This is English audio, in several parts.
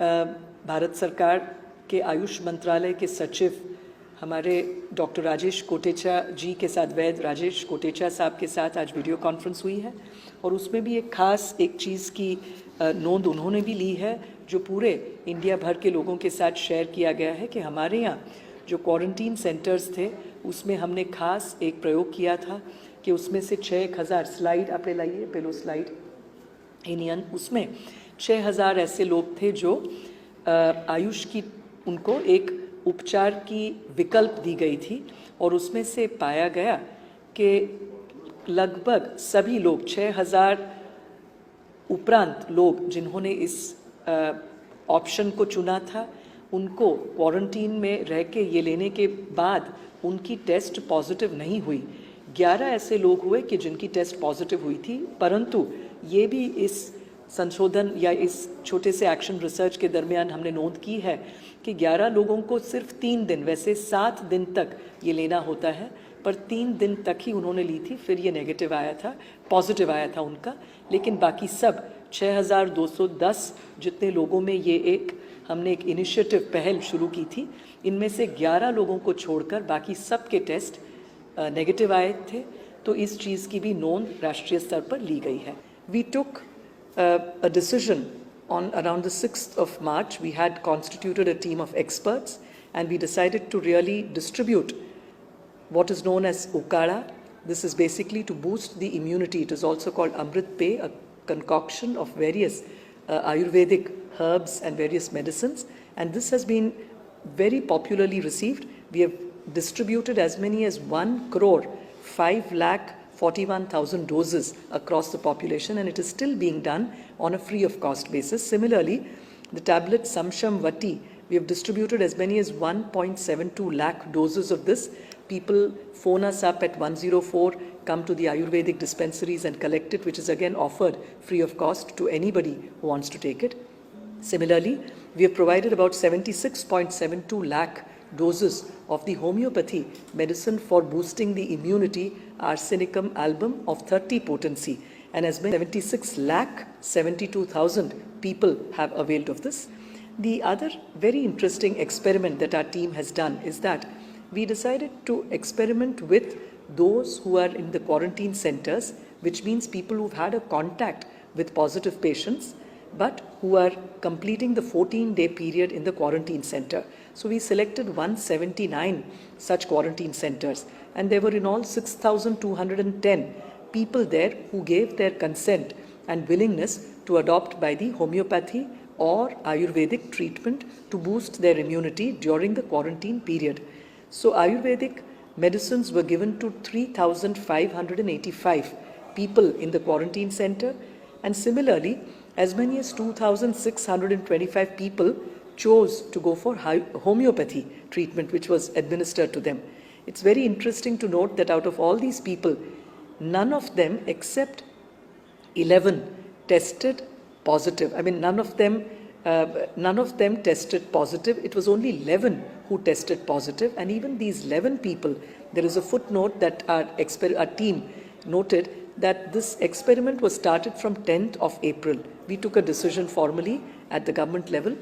भारत सरकार के आयुष मंत्रालय के सचिव हमारे डॉक्टर राजेश कोटेचा जी के साथ, वैद्य राजेश कोटेचा साहब के साथ आज वीडियो कॉन्फ्रेंस हुई है और उसमें भी एक चीज़ की नोंद उन्होंने भी ली है जो पूरे इंडिया भर के लोगों के साथ शेयर किया गया है कि हमारे यहाँ जो क्वारंटीन सेंटर्स थे उसमें हमने खास एक प्रयोग किया था कि उसमें से 6,000 स्लाइड आप ले लाइए, पहलो स्लाइड इंडियन, उसमें 6,000 ऐसे लोग थे जो आयुष की उनको एक उपचार की विकल्प दी गई थी और उसमें से पाया गया कि लगभग सभी लोग 6,000 उपरांत लोग जिन्होंने इस ऑप्शन को चुना था उनको क्वारंटीन में रह के ये लेने के बाद उनकी टेस्ट पॉजिटिव नहीं हुई। 11 ऐसे लोग हुए कि जिनकी टेस्ट पॉजिटिव हुई थी, परंतु ये भी इस संशोधन या इस छोटे से एक्शन रिसर्च के दरमियान हमने नोट की है कि 11 लोगों को सिर्फ 3 दिन, वैसे 7 दिन तक ये लेना होता है, पर 3 दिन तक ही उन्होंने ली थी, फिर ये नेगेटिव आया था, पॉजिटिव आया था उनका। लेकिन बाकी सब 6,210 जितने लोगों में ये हमने एक इनिशिएटिव पहल शुरू की थी, इनमें से 11 लोगों को छोड़कर बाकी सब के टेस्ट नेगेटिव आए थे। तो इस चीज़ की भी नोंद राष्ट्रीय स्तर पर ली गई है। We took a decision on around the 6th of March. We had constituted a team of experts and we decided to really distribute what is known as Ukada. This is basically to boost the immunity. It is also called Amrit Pay, a concoction of various Ayurvedic herbs and various medicines, and this has been very popularly received. We have distributed as many as 1,05,41,000 doses across the population, and it is still being done on a free of cost basis. Similarly, the tablet Samsham Vati, we have distributed as many as 1.72 lakh doses of this. People phone us up at 104, come to the Ayurvedic dispensaries and collect it, which is again offered free of cost to anybody who wants to take it. Similarly, we have provided about 76.72 lakh doses of the homeopathy medicine for boosting the immunity, arsenicum album of 30 potency, and as many 76,72,000 people have availed of this. The other very interesting experiment that our team has done is that we decided to experiment with those who are in the quarantine centers, which means people who've had a contact with positive patients but who are completing the 14-day period in the quarantine center. So we selected 179 such quarantine centers, and there were in all 6,210 people there who gave their consent and willingness to adopt by the homeopathy or Ayurvedic treatment to boost their immunity during the quarantine period. So Ayurvedic medicines were given to 3,585 people in the quarantine center, and similarly as many as 2,625 people chose to go for homeopathy treatment, which was administered to them. It's very interesting to note that out of all these people, none of them except 11 tested positive. I mean, none of them tested positive. It was only 11 who tested positive, and even these 11 people, there is a footnote that our team noted that this experiment was started from 10th of April. We took a decision formally at the government level,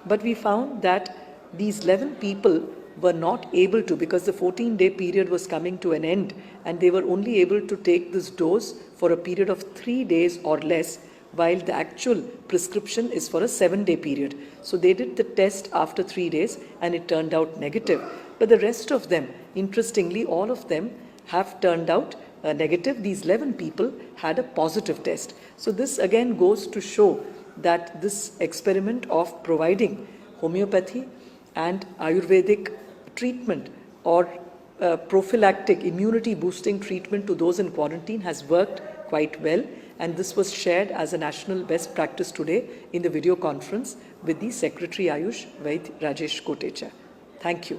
but we found that these 11 people were not able to, because the 14-day period was coming to an end, and they were only able to take this dose for a period of 3 days or less, while the actual prescription is for a 7-day period. So they did the test after 3 days and it turned out negative. But the rest of them, interestingly, all of them have turned out negative. These 11 people had a positive test. So this again goes to show that this experiment of providing homeopathy and Ayurvedic treatment or prophylactic immunity boosting treatment to those in quarantine has worked quite well, and this was shared as a national best practice today in the video conference with the Secretary Ayush, Vaidya Rajesh Kotecha. Thank you.